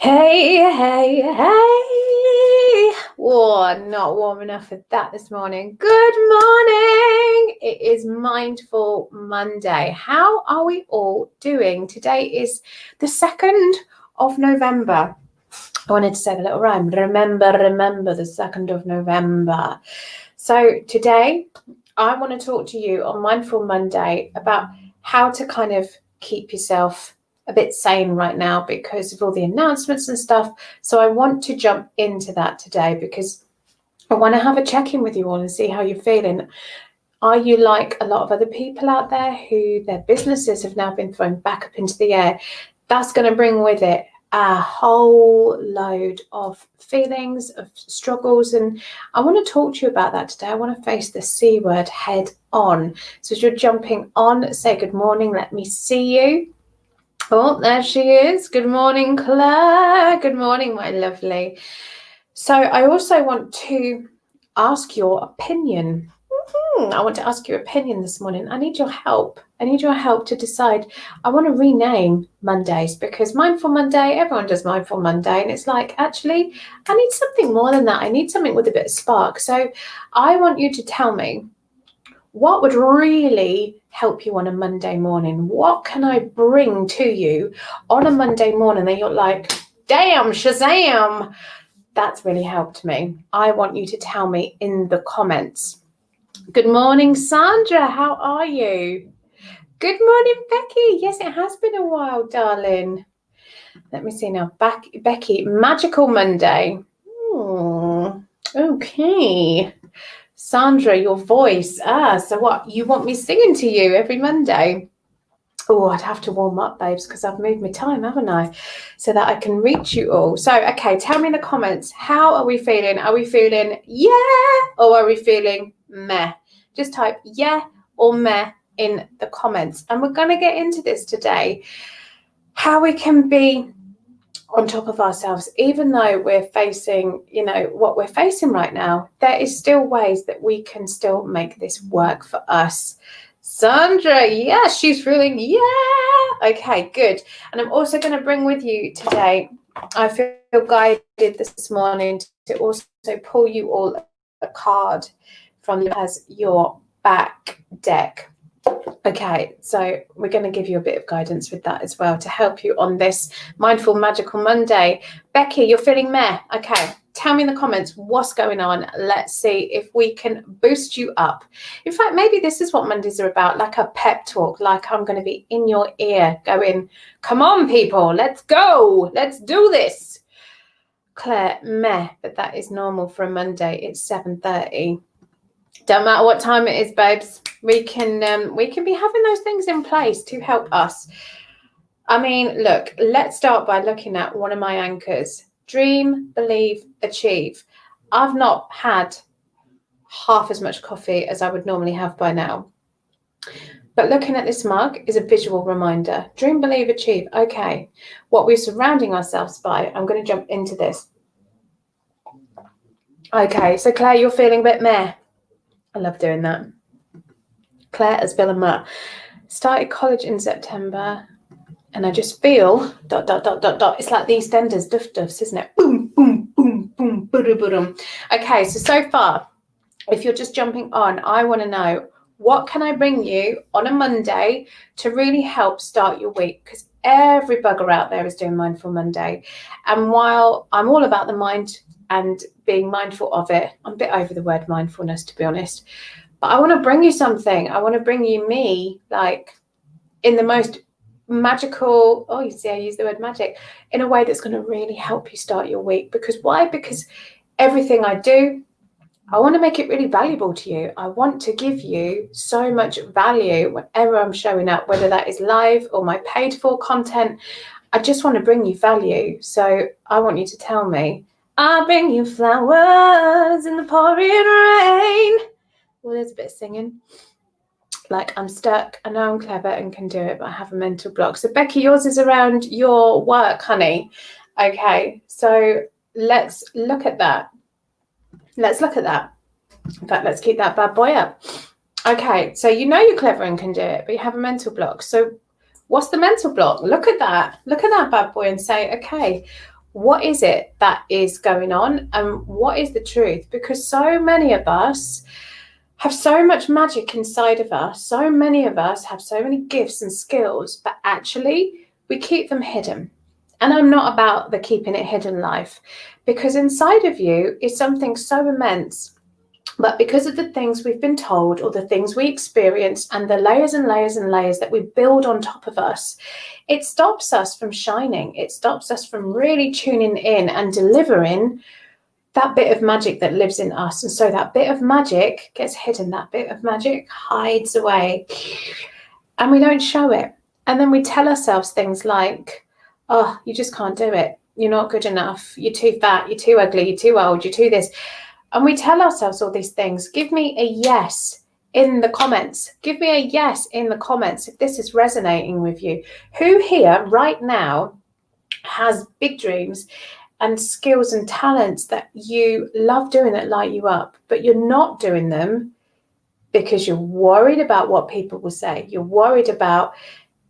Hey, hey, hey. Oh, not warm enough for that this morning. Good morning. It is Mindful Monday. How are we all doing? Today is the 2nd of November. I wanted to say the little rhyme. Remember the 2nd of November. So today I want to talk to you on Mindful Monday about how to kind of keep yourself a bit sane right now because of all the announcements and stuff. So I want to jump into that today because I want to have a check-in with you all and see how you're feeling. Are you like a lot of other people out there who their businesses have now been thrown back up into the air? That's going to bring with it a whole load of feelings, of struggles, and I want to talk to you about that today. I want to face the C word head on. So as you're jumping on, say good morning. Let me see you. Oh, there she is. Good morning, Claire. Good morning, my lovely. So I also want to ask your opinion. I want to ask your opinion this morning. I need your help. I need your help to decide. I want to rename Mondays because Mindful Monday, everyone does Mindful Monday. And it's like, actually, I need something more than that. I need something with a bit of spark. So I want you to tell me what would really help you on a Monday morning. What can I bring to you on a Monday morning that you're like, damn, Shazam. That's really helped me. I want you to tell me in the comments. Good morning, Sandra. How are you? Good morning, Becky. Yes, it has been a while, darling. Let me see now. Becky, Magical Monday. Okay. Sandra, your voice. So what? You want me singing to you every Monday? Oh, I'd have to warm up, babes, because I've moved my time, haven't I? So that I can reach you all. So, okay, tell me in the comments, how are we feeling? Are we feeling yeah or are we feeling meh? Just type yeah or meh in the comments. And we're going to get into this today, how we can be on top of ourselves, even though we're facing, what we're facing right now. There is still ways that we can still make this work for us. Sandra, yes, she's feeling, yeah. Okay, good. And I'm also going to bring with you today, I feel guided this morning to also pull you all a card from as your back deck. Okay, so we're going to give you a bit of guidance with that as well to help you on this Mindful Magical Monday. Becky, you're feeling meh. Okay, tell me in the comments what's going on. Let's see if we can boost you up. In fact, maybe this is what Mondays are about, like a pep talk, like I'm going to be in your ear going, come on, people, let's go. Let's do this. Claire, meh, but that is normal for a Monday. It's 7:30. Don't matter what time it is, babes. We can be having those things in place to help us. I mean, look, let's start by looking at one of my anchors. Dream, believe, achieve. I've not had half as much coffee as I would normally have by now. But looking at this mug is a visual reminder. Dream, believe, achieve. Okay. What we're surrounding ourselves by. I'm going to jump into this. Okay. So, Claire, you're feeling a bit meh. I love doing that. Claire as Bill and Matt. Started college in September and I just feel ... It's like the EastEnders duffs, isn't it? Boom, boom, boom, boom, boom. Okay, so far, if you're just jumping on, I want to know, what can I bring you on a Monday to really help start your week? Because every bugger out there is doing Mindful Monday. And while I'm all about the mind and being mindful of it, I'm a bit over the word mindfulness, to be honest. But I want to bring you something. I want to bring you me, like in the most magical, you see, I use the word magic, in a way that's going to really help you start your week. Because why? Because everything I do, I want to make it really valuable to you. I want to give you so much value whenever I'm showing up, whether that is live or my paid for content. I just want to bring you value. So I want you to tell me, I bring you flowers in the pouring rain. Well, there's a bit of singing. Like I'm stuck. I know I'm clever and can do it, but I have a mental block. So Becky, yours is around your work, honey. Okay, so let's look at that. Let's look at that. In fact, let's keep that bad boy up. Okay, so you know you're clever and can do it, but you have a mental block. So what's the mental block? Look at that. Look at that bad boy and say, okay, What is it that is going on, and what is the truth? Because so many of us have so much magic inside of us. So many of us have so many gifts and skills, but actually we keep them hidden. And I'm not about the keeping it hidden life, because inside of you is something so immense. But because of the things we've been told, or the things we experience, and the layers and layers and layers that we build on top of us, it stops us from shining. It stops us from really tuning in and delivering that bit of magic that lives in us. And so that bit of magic gets hidden, that bit of magic hides away, and we don't show it. And then we tell ourselves things like, oh, you just can't do it. You're not good enough. You're too fat. You're too ugly. You're too old. You're too this. And we tell ourselves all these things. Give me a yes in the comments. Give me a yes in the comments if this is resonating with you. Who here right now has big dreams and skills and talents that you love doing, that light you up, but you're not doing them because you're worried about what people will say? You're worried about,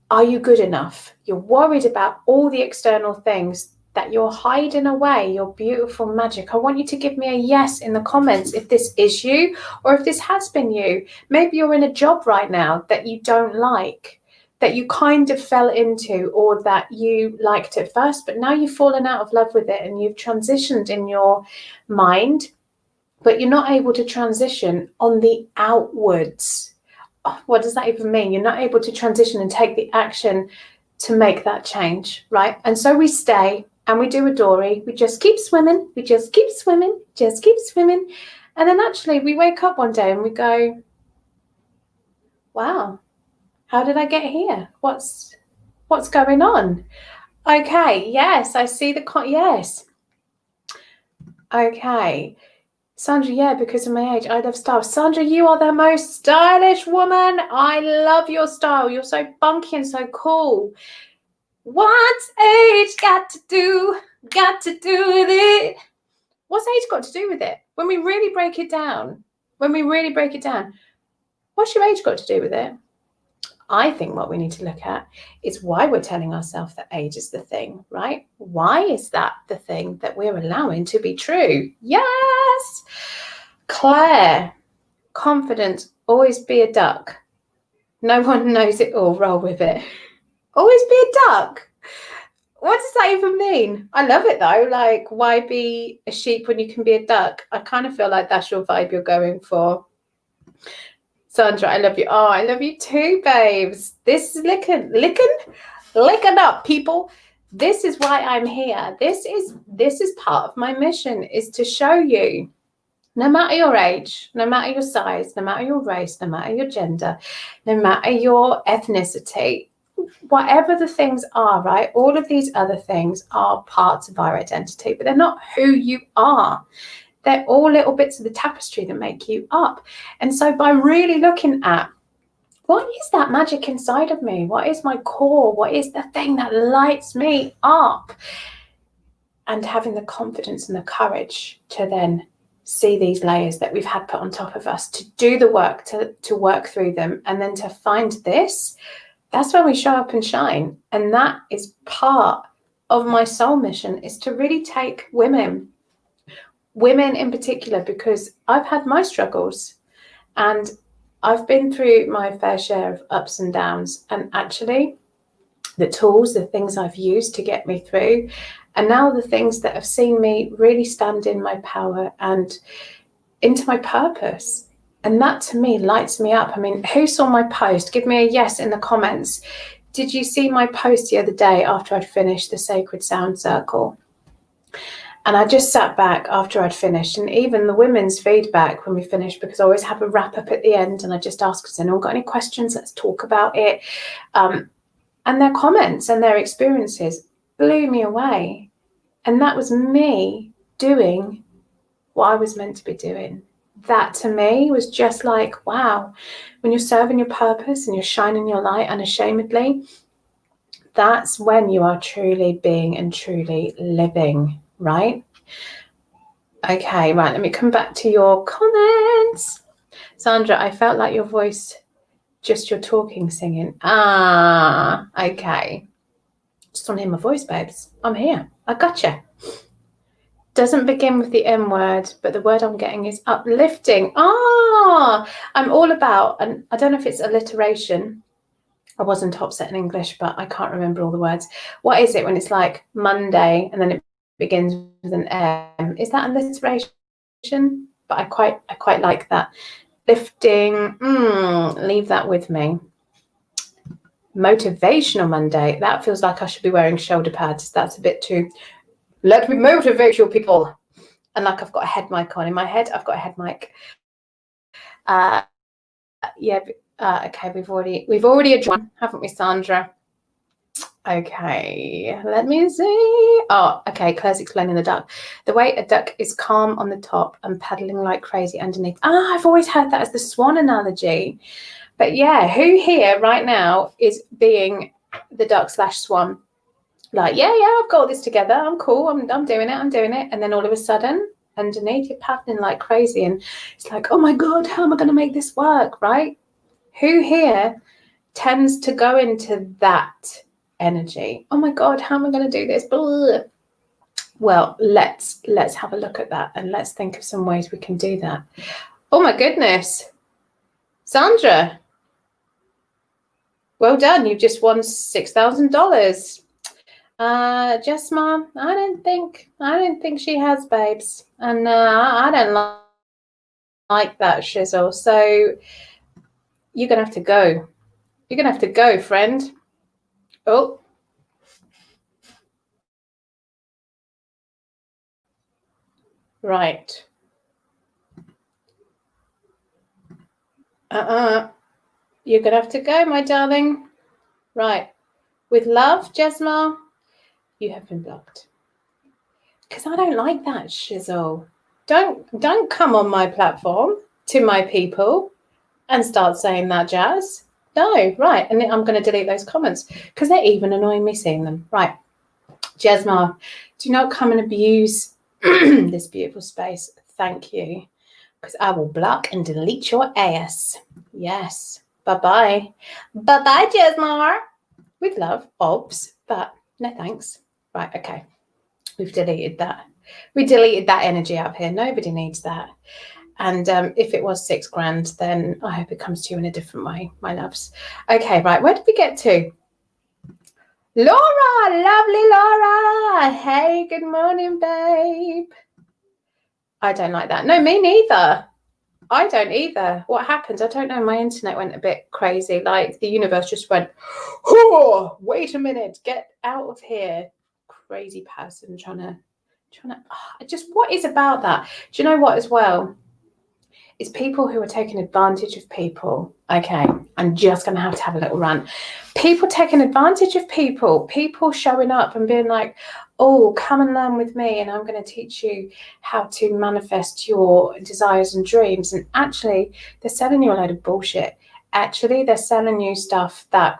are you good enough? You're worried about all the external things that you're hiding away, your beautiful magic. I want you to give me a yes in the comments if this is you, or if this has been you. Maybe you're in a job right now that you don't like, that you kind of fell into, or that you liked at first, but now you've fallen out of love with it and you've transitioned in your mind, but you're not able to transition on the outwards. What does that even mean? You're not able to transition and take the action to make that change, right? And so we stay and we do a dory. We just keep swimming. We just keep swimming, just keep swimming. And then actually we wake up one day and we go, wow, how did I get here? What's going on? Okay, yes, I see yes. Okay. Sandra, yeah, because of my age, I love style. Sandra, you are the most stylish woman. I love your style. You're so bunky and so cool. What's age got to do with it? What's age got to do with it? When we really break it down, what's your age got to do with it? I think what we need to look at is why we're telling ourselves that age is the thing, right? Why is that the thing that we're allowing to be true? Yes! Claire, confident, always be a duck. No one knows it all, roll with it. Always be a duck. What does that even mean? I love it though. Like, why be a sheep when you can be a duck? I kind of feel like that's your vibe you're going for. Sandra, I love you. Oh, I love you too, babes. This is licking up, people. This is why I'm here. This is part of my mission, is to show you, no matter your age, no matter your size, no matter your race, no matter your gender, no matter your ethnicity, whatever the things are, right? All of these other things are parts of our identity, but they're not who you are. They're all little bits of the tapestry that make you up. And so by really looking at, what is that magic inside of me? What is my core? What is the thing that lights me up? And having the confidence and the courage to then see these layers that we've had put on top of us, to do the work, to work through them, and then to find this, that's when we show up and shine. And that is part of my soul mission, is to really take women in particular, because I've had my struggles and I've been through my fair share of ups and downs, and actually the tools, the things I've used to get me through, and now the things that have seen me really stand in my power and into my purpose. And that to me lights me up. I mean, who saw my post? Give me a yes in the comments. Did you see my post the other day after I'd finished the Sacred Sound Circle? And I just sat back after I'd finished, and even the women's feedback when we finished, because I always have a wrap up at the end, and I just ask, has anyone got any questions? Let's talk about it. And their comments and their experiences blew me away. And that was me doing what I was meant to be doing. That to me was just like, wow, when you're serving your purpose and you're shining your light unashamedly, that's when you are truly being and truly living, right? Okay, right, let me come back to your comments. Sandra, I felt like your voice, just your talking, singing. Ah, okay. Just want to hear my voice, babes. I'm here. I gotcha. Doesn't begin with the M word, but the word I'm getting is uplifting. I'm all about, and I don't know if it's alliteration. I wasn't top set in English, but I can't remember all the words. What is it when it's like Monday and then it begins with an M? Is that alliteration? But I quite like that. Lifting, leave that with me. Motivational Monday. That feels like I should be wearing shoulder pads. That's a bit too, let me motivate you people. And like I've got a head mic on. In my head, I've got a head mic. Okay, we've already adjourned, haven't we, Sandra? Okay, let me see. Oh, okay, Claire's explaining the duck. The way a duck is calm on the top and paddling like crazy underneath. I've always heard that as the swan analogy. But yeah, who here right now is being the duck/swan? Like, yeah, I've got this together. I'm cool. I'm doing it. And then all of a sudden, underneath, you're paddling like crazy. And it's like, oh my God, how am I going to make this work, right? Who here tends to go into that energy? Oh my God, how am I going to do this? Blah. Well, let's have a look at that and let's think of some ways we can do that. Oh my goodness. Sandra, well done. You've just won $6,000. Jessma, I don't think she has, babes. And I don't like that shizzle. So you're going to have to go. You're going to have to go, friend. Oh. Right. You're going to have to go, my darling. Right. With love, Jesma, you have been blocked. Because I don't like that shizzle. Don't come on my platform to my people and start saying that jazz. No, right. And I'm going to delete those comments because they're even annoying me seeing them. Right. Jesma, do not come and abuse this beautiful space. Thank you. Because I will block and delete your ass. Yes. Bye-bye. Bye-bye, Jesmar. With love, obs, but no thanks. Right, okay. We've deleted that. We deleted that energy out here. Nobody needs that. And if it was $6,000, then I hope it comes to you in a different way, my loves. Okay, right. Where did we get to? Laura, lovely Laura. Hey, good morning, babe. I don't like that. No, me neither. I don't either. What happened? I don't know. My internet went a bit crazy. Like the universe just went, oh, wait a minute, get out of here. Crazy person trying to just what is about that? Do you know what as well? It's people who are taking advantage of people. Okay, I'm just going to have a little rant. People taking advantage of people showing up and being like, oh, come and learn with me and I'm going to teach you how to manifest your desires and dreams. And actually, they're selling you a load of bullshit. Actually, they're selling you stuff that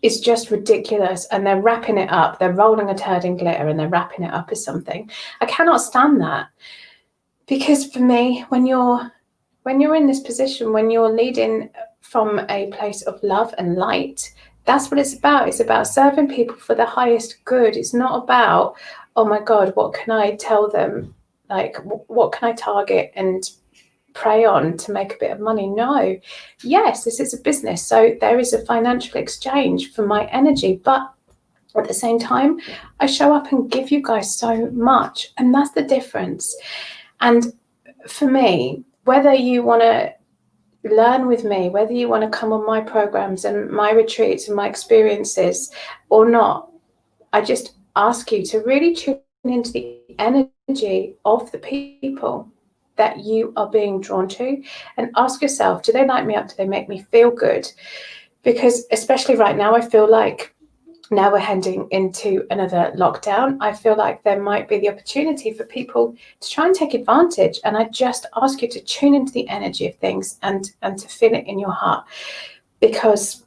is just ridiculous and they're wrapping it up. They're rolling a turd in glitter and they're wrapping it up as something. I cannot stand that. Because for me, when you're in this position, when you're leading from a place of love and light, that's what it's about. It's about serving people for the highest good. It's not about, oh my God, what can I tell them? Like, what can I target and prey on to make a bit of money? No. Yes, this is a business. So there is a financial exchange for my energy. But at the same time, I show up and give you guys so much. And that's the difference. And for me, whether you want to learn with me, whether you want to come on my programs and my retreats and my experiences or not, I just ask you to really tune into the energy of the people that you are being drawn to and ask yourself, do they light me up? Do they make me feel good? Because especially right now, I feel like now we're heading into another lockdown. I feel like there might be the opportunity for people to try and take advantage. And I just ask you to tune into the energy of things and to feel it in your heart. Because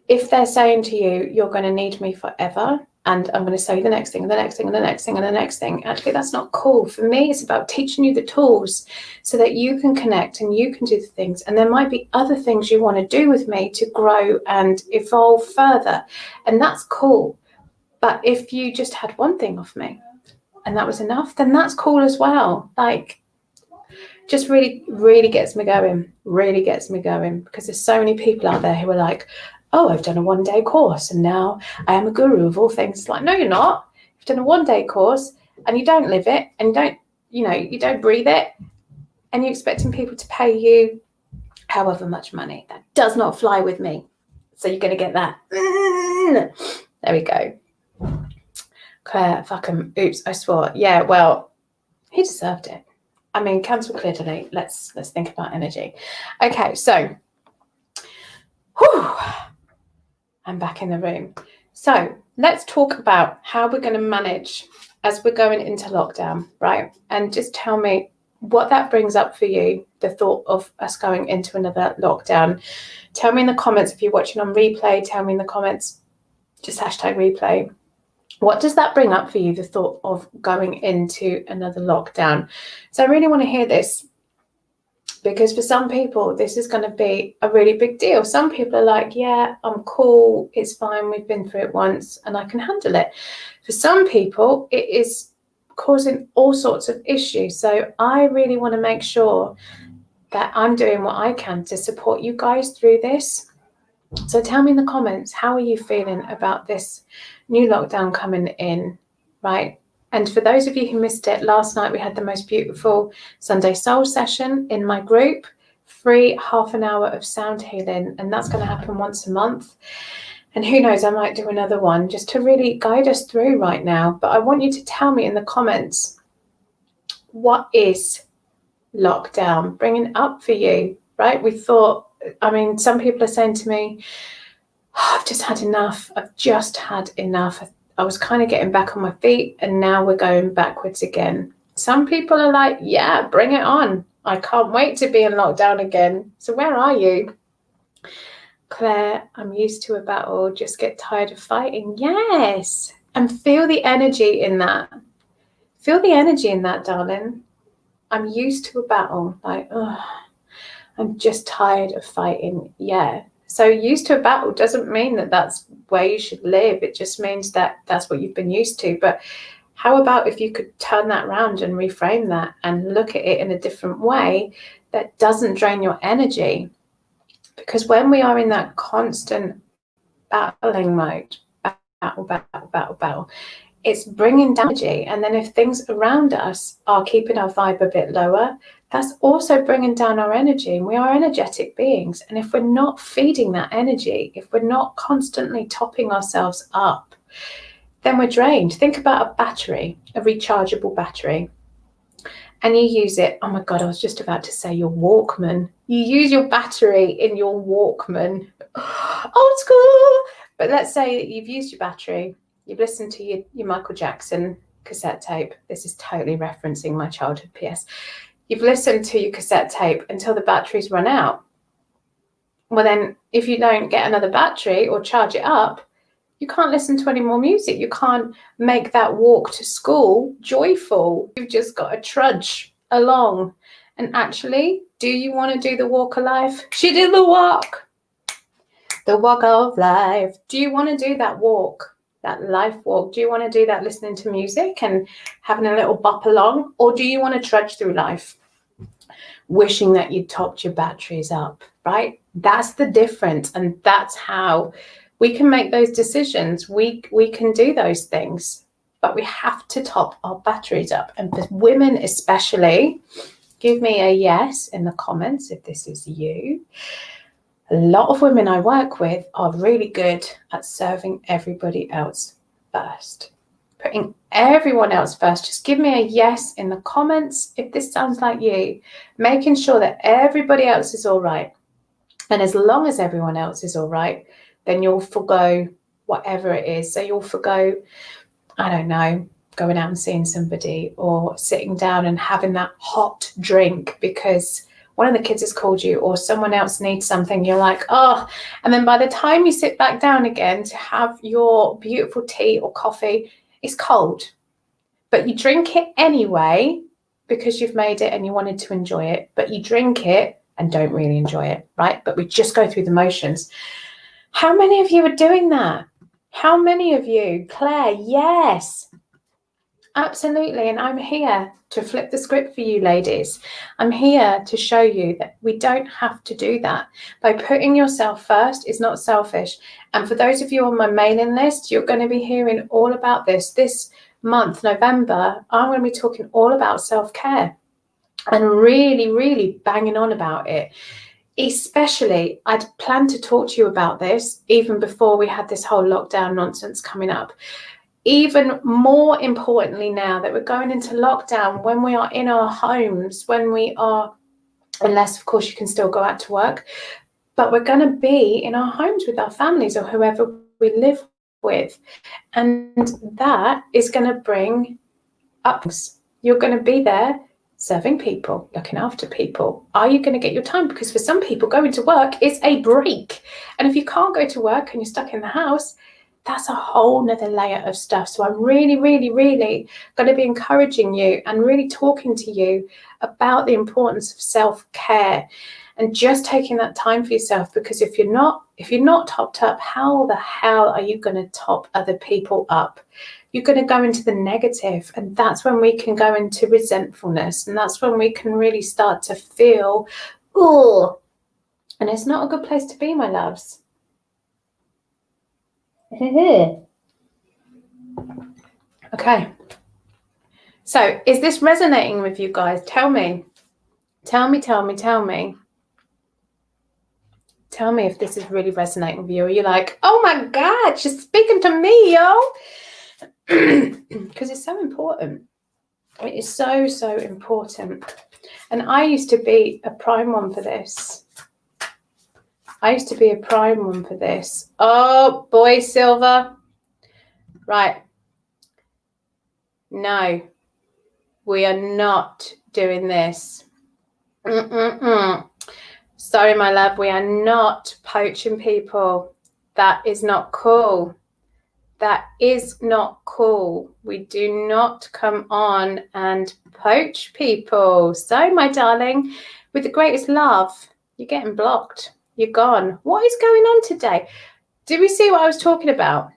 if they're saying to you, you're going to need me forever, and I'm going to say the next thing, and the next thing, and the next thing, and the next thing. Actually, that's not cool. For me, it's about teaching you the tools so that you can connect and you can do the things. And there might be other things you want to do with me to grow and evolve further. And that's cool. But if you just had one thing off me and that was enough, then that's cool as well. Like, just really, really gets me going, because there's so many people out there who are like, oh, I've done a 1-day course and now I am a guru of all things. It's like, no, you're not. You've done a 1-day course and you don't live it, and you don't breathe it, and you're expecting people to pay you however much money. That does not fly with me. So you're going to get that. There we go. Claire, fucking, oops, I swore. Yeah, well, he deserved it. I mean, cancel, clear, delete. Let's think about energy. Okay, so, I'm back in the room. So let's talk about how we're going to manage as we're going into lockdown, right? And just tell me what that brings up for you, the thought of us going into another lockdown. Tell me in the comments if you're watching on replay. Tell me in the comments, just hashtag replay. What does that bring up for you, the thought of going into another lockdown? So I really want to hear this, because for some people, this is going to be a really big deal. Some people are like, yeah, I'm cool. It's fine. We've been through it once and I can handle it. For some people, it is causing all sorts of issues. So I really want to make sure that I'm doing what I can to support you guys through this. So tell me in the comments, how are you feeling about this new lockdown coming in, right? And for those of you who missed it, last night we had the most beautiful Sunday Soul session in my group, free half an hour of sound healing, and that's going to happen once a month. And who knows, I might do another one just to really guide us through right now. But I want you to tell me in the comments, what is lockdown bringing up for you, right? Some people are saying to me, I've just had enough. I was kind of getting back on my feet and now we're going backwards again. Some people are like, yeah, bring it on. I can't wait to be in lockdown again. So where are you? Claire, I'm used to a battle. Just get tired of fighting. Yes. And feel the energy in that. Feel the energy in that, darling. I'm used to a battle. Like, I'm just tired of fighting. Yeah. So used to a battle doesn't mean that that's where you should live. It just means that that's what you've been used to. But how about if you could turn that around and reframe that and look at it in a different way that doesn't drain your energy? Because when we are in that constant battling mode, battle, it's bringing down energy. And then if things around us are keeping our vibe a bit lower, that's also bringing down our energy. And we are energetic beings. And if we're not feeding that energy, if we're not constantly topping ourselves up, then we're drained. Think about a battery, a rechargeable battery. And you use it, oh my God, I was just about to say your Walkman. You use your battery in your Walkman. Old school. But let's say that you've used your battery. You've listened to your Michael Jackson cassette tape. This is totally referencing my childhood, PS. You've listened to your cassette tape until the batteries run out. Well, then if you don't get another battery or charge it up, you can't listen to any more music. You can't make that walk to school joyful. You've just got to trudge along. And actually, do you want to do the walk of life? She did the walk of life. Do you want to do that walk, that life walk? Do you want to do that listening to music and having a little bop along? Or do you want to trudge through life wishing that you'd topped your batteries up, right? That's the difference. And that's how we can make those decisions. We can do those things, but we have to top our batteries up. And for women especially, give me a yes in the comments if this is you. A lot of women I work with are really good at serving everybody else first, putting everyone else first. Just give me a yes in the comments if this sounds like you, making sure that everybody else is all right. And as long as everyone else is all right, then you'll forgo whatever it is. So you'll forgo, I don't know, going out and seeing somebody or sitting down and having that hot drink because one of the kids has called you or someone else needs something, you're like, oh, and then by the time you sit back down again to have your beautiful tea or coffee, it's cold. But you drink it anyway because you've made it and you wanted to enjoy it, but you drink it and don't really enjoy it, right? But we just go through the motions. How many of you are doing that? How many of you? Claire, yes. Absolutely. And I'm here to flip the script for you ladies. I'm here to show you that we don't have to do that. By putting yourself first is not selfish. And for those of you on my mailing list, you're going to be hearing all about this. This month, November, I'm going to be talking all about self-care and really, really banging on about it. Especially, I'd planned to talk to you about this even before we had this whole lockdown nonsense coming up. Even more importantly, now that we're going into lockdown, when we are in our homes, when we are, unless of course you can still go out to work, but we're going to be in our homes with our families or whoever we live with. And that is going to bring up, you're going to be there serving people, looking after people. Are you going to get your time? Because for some people, going to work is a break. And if you can't go to work and you're stuck in the house, that's a whole nother layer of stuff. So I'm really, really, really going to be encouraging you and really talking to you about the importance of self-care and just taking that time for yourself. Because if you're not topped up, how the hell are you going to top other people up? You're going to go into the negative, and that's when we can go into resentfulness, and that's when we can really start to feel, oh, and it's not a good place to be, my loves. Okay, so is this resonating with you guys? Tell me if this is really resonating with you. Are you like, oh my God, she's speaking to me, yo? Because it's so important. It is so, so important. And I used to be a prime one for this. Oh boy, Silver. Right. No, we are not doing this. Sorry, my love, we are not poaching people. That is not cool. That is not cool. We do not come on and poach people. So, my darling, with the greatest love, you're getting blocked. You're gone. What is going on today? Did we see what I was talking about?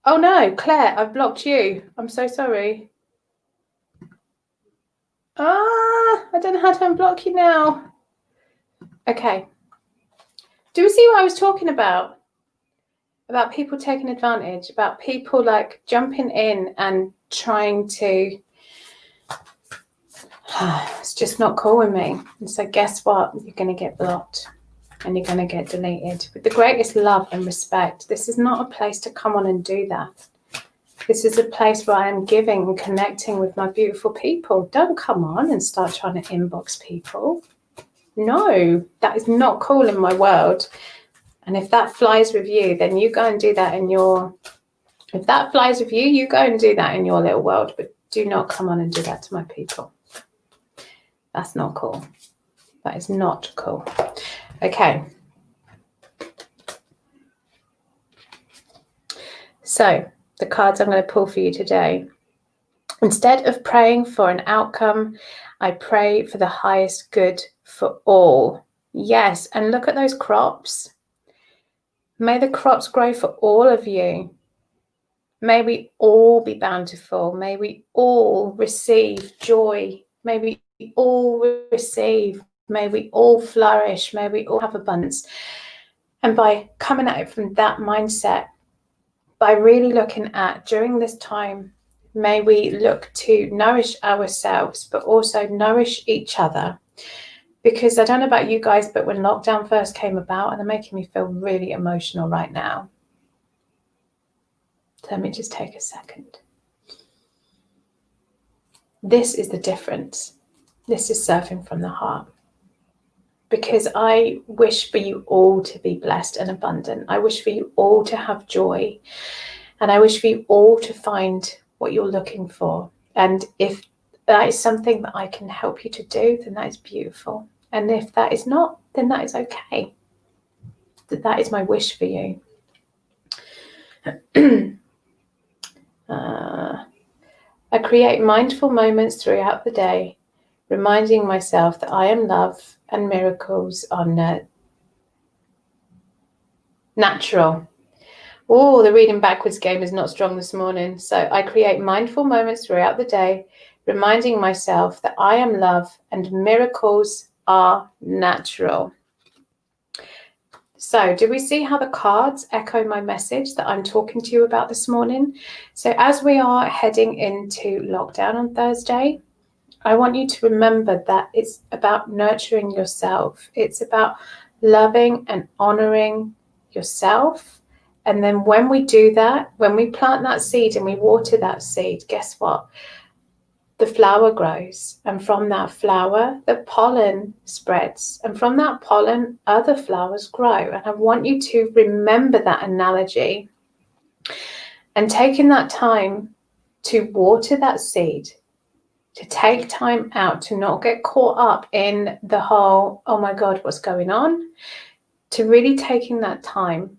Oh no, Claire, I've blocked you. I'm so sorry. I don't know how to unblock you now. Okay. Do we see what I was talking about? About people taking advantage, about people like jumping in and trying to, it's just not cool with me. And so guess what? You're going to get blocked and you're going to get deleted. With the greatest love and respect, this is not a place to come on and do that. This is a place where I am giving and connecting with my beautiful people. Don't come on and start trying to inbox people. No, that is not cool in my world. And if that flies with you, then you go and do that in your, if that flies with you, you go and do that in your little world, but do not come on and do that to my people. That's not cool. That is not cool. Okay. So the cards I'm going to pull for you today. Instead of praying for an outcome, I pray for the highest good for all. Yes. And look at those crops. May the crops grow for all of you. May we all be bountiful. May we all receive joy. May we all receive. May we all flourish. May we all have abundance. And by coming at it from that mindset, by really looking at during this time, may we look to nourish ourselves, but also nourish each other. Because I don't know about you guys, but when lockdown first came about, and they're making me feel really emotional right now. So let me just take a second. This is the difference. This is surfing from the heart. Because I wish for you all to be blessed and abundant. I wish for you all to have joy. And I wish for you all to find what you're looking for. And if that is something that I can help you to do, then that is beautiful. And if that is not, then that is okay. That is my wish for you. I create mindful moments throughout the day, reminding myself that I am love and miracles are natural. Oh, the reading backwards game is not strong this morning. So I create mindful moments throughout the day, reminding myself that I am love and miracles are natural. So do we see how the cards echo my message that I'm talking to you about this morning? So as we are heading into lockdown on Thursday, I want you to remember that it's about nurturing yourself. It's about loving and honoring yourself. And then when we do that, when we plant that seed and we water that seed, guess what? The flower grows, and from that flower, the pollen spreads, and from that pollen, other flowers grow. And I want you to remember that analogy and taking that time to water that seed, to take time out, to not get caught up in the whole, oh my God, what's going on? To really taking that time,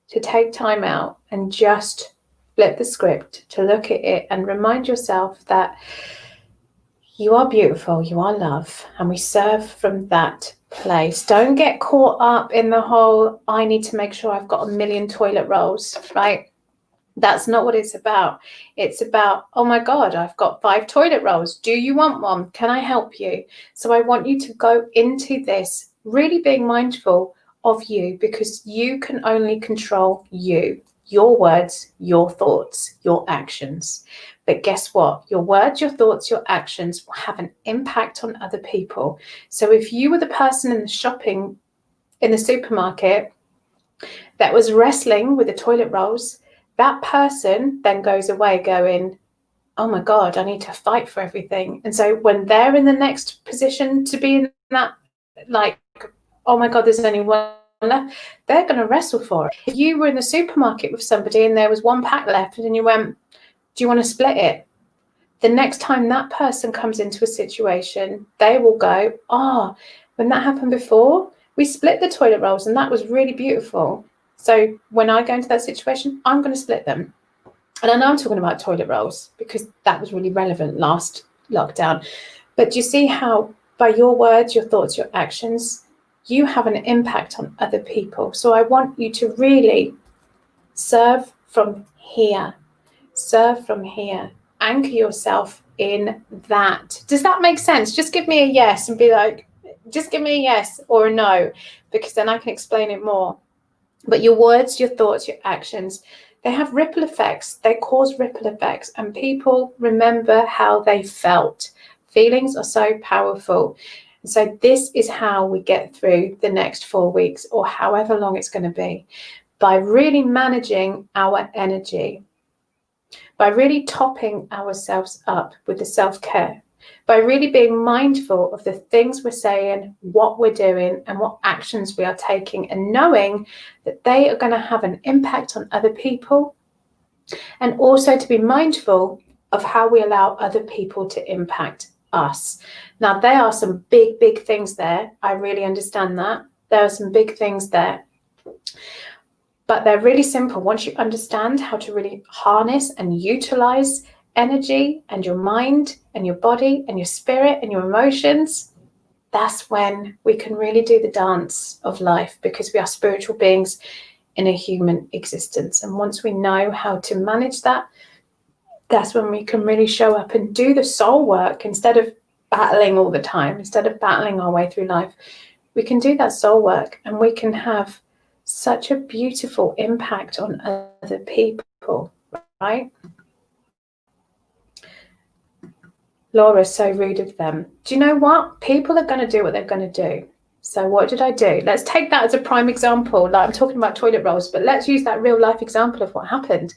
to take time out and just flip the script, to look at it and remind yourself that you are beautiful, you are love, and we serve from that place. Don't get caught up in the whole, I need to make sure I've got 1,000,000 toilet rolls, right? That's not what it's about. It's about, oh my God, I've got 5 toilet rolls. Do you want one? Can I help you? So I want you to go into this really being mindful of you, because you can only control you, your words, your thoughts, your actions. But guess what? Your words, your thoughts, your actions will have an impact on other people. So if you were the person in the supermarket that was wrestling with the toilet rolls, that person then goes away going, oh my God, I need to fight for everything. And so when they're in the next position to be in that, like, oh my God, there's only one left, they're going to wrestle for it. If you were in the supermarket with somebody and there was 1 pack left and you went, do you want to split it? The next time that person comes into a situation, they will go, when that happened before, we split the toilet rolls and that was really beautiful. So when I go into that situation, I'm going to split them. And I know I'm talking about toilet rolls because that was really relevant last lockdown. But do you see how by your words, your thoughts, your actions, you have an impact on other people? So I want you to really serve from here. Serve from here. Anchor yourself in that. Does that make sense? Just give me a yes and be like, just give me a yes or a no, because then I can explain it more. But your words, your thoughts, your actions, they have ripple effects. They cause ripple effects, and people remember how they felt. Feelings are so powerful. And so this is how we get through the next 4 weeks or however long it's going to be, by really managing our energy, by really topping ourselves up with the self-care, by really being mindful of the things we're saying, what we're doing, and what actions we are taking, and knowing that they are going to have an impact on other people, and also to be mindful of how we allow other people to impact us. Now, there are some big, big things there. I really understand that. There are some big things there. But they're really simple. Once you understand how to really harness and utilize energy and your mind and your body and your spirit and your emotions, that's when we can really do the dance of life, because we are spiritual beings in a human existence. And once we know how to manage that, that's when we can really show up and do the soul work instead of battling all the time, instead of battling our way through life. We can do that soul work and we can have such a beautiful impact on other people, right? Laura's so rude of them. Do you know what? People are going to do what they're going to do. So what did I do? Let's take that as a prime example. Like, I'm talking about toilet rolls, but let's use that real life example of what happened.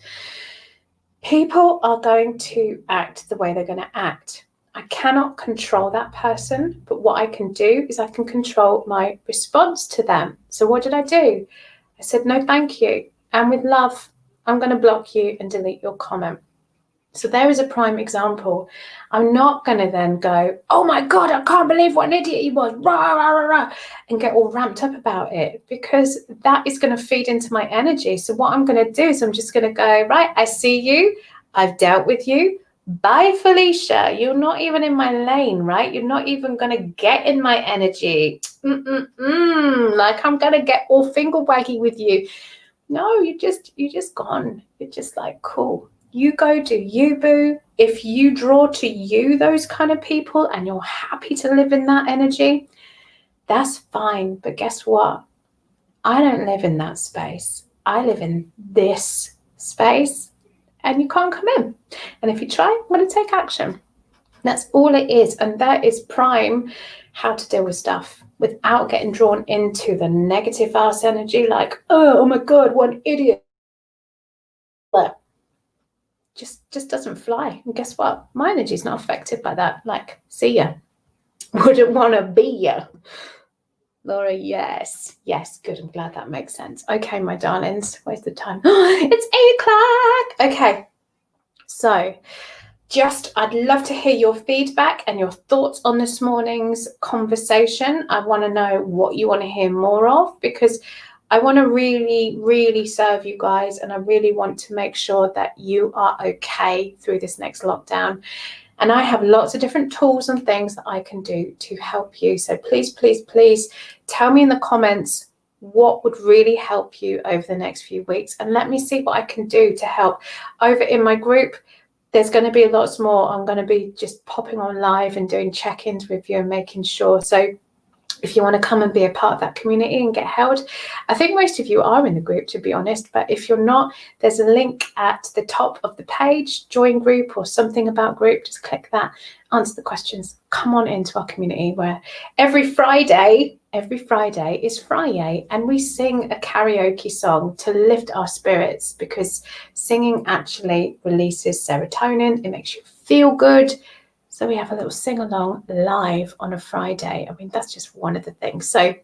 People are going to act the way they're going to act. I cannot control that person, but what I can do is I can control my response to them. So what did I do? I said, no, thank you. And with love, I'm going to block you and delete your comment. So there is a prime example. I'm not going to then go, oh my God, I can't believe what an idiot he was, rah, rah, rah, rah, and get all ramped up about it, because that is going to feed into my energy. So what I'm going to do is I'm just going to go, right, I see you. I've dealt with you. Bye, Felicia. You're not even in my lane, right? You're not even going to get in my energy. Like I'm going to get all finger waggy with you. No, you're just gone. You're just like, cool. You go do you, boo. If you draw to you those kind of people and you're happy to live in that energy, that's fine. But guess what? I don't live in that space. I live in this space, and you can't come in. And if you try, I'm going to take action. That's all it is. And that is prime how to deal with stuff without getting drawn into the negative ass energy, like, oh my God, what an idiot. Just doesn't fly. And guess what? My energy is not affected by that. Like, see ya. Wouldn't want to be ya. Laura, yes, good. I'm glad that makes sense. Okay, my darlings, where's the time? It's 8 o'clock. Okay, so I'd love to hear your feedback and your thoughts on this morning's conversation. I want to know what you want to hear more of, because I want to really, really serve you guys, and I really want to make sure that you are okay through this next lockdown. And I have lots of different tools and things that I can do to help you. So please, please, please tell me in the comments what would really help you over the next few weeks, and let me see what I can do to help. Over in my group, there's going to be lots more. I'm going to be just popping on live and doing check-ins with you and making sure. So if you want to come and be a part of that community and get held, I think most of you are in the group, to be honest. But if you're not, there's a link at the top of the page, join group or something about group. Just click that, answer the questions, come on into our community, where every Friday is Friday, and we sing a karaoke song to lift our spirits, because singing actually releases serotonin. It makes you feel good. So we have a little sing-along live on a Friday. I mean, that's just one of the things. So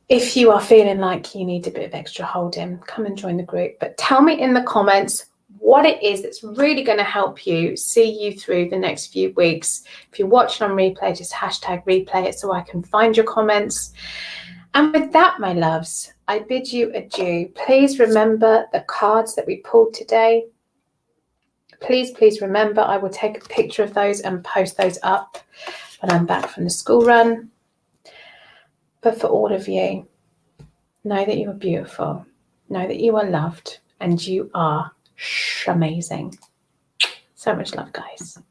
if you are feeling like you need a bit of extra holding, come and join the group. But tell me in the comments what it is that's really going to help you see you through the next few weeks. If you're watching on replay, just hashtag replay it so I can find your comments. And with that, my loves, I bid you adieu. Please remember the cards that we pulled today. Please remember, I will take a picture of those and post those up when I'm back from the school run. But for all of you, know that you are beautiful. Know that you are loved, and you are amazing. So much love, guys.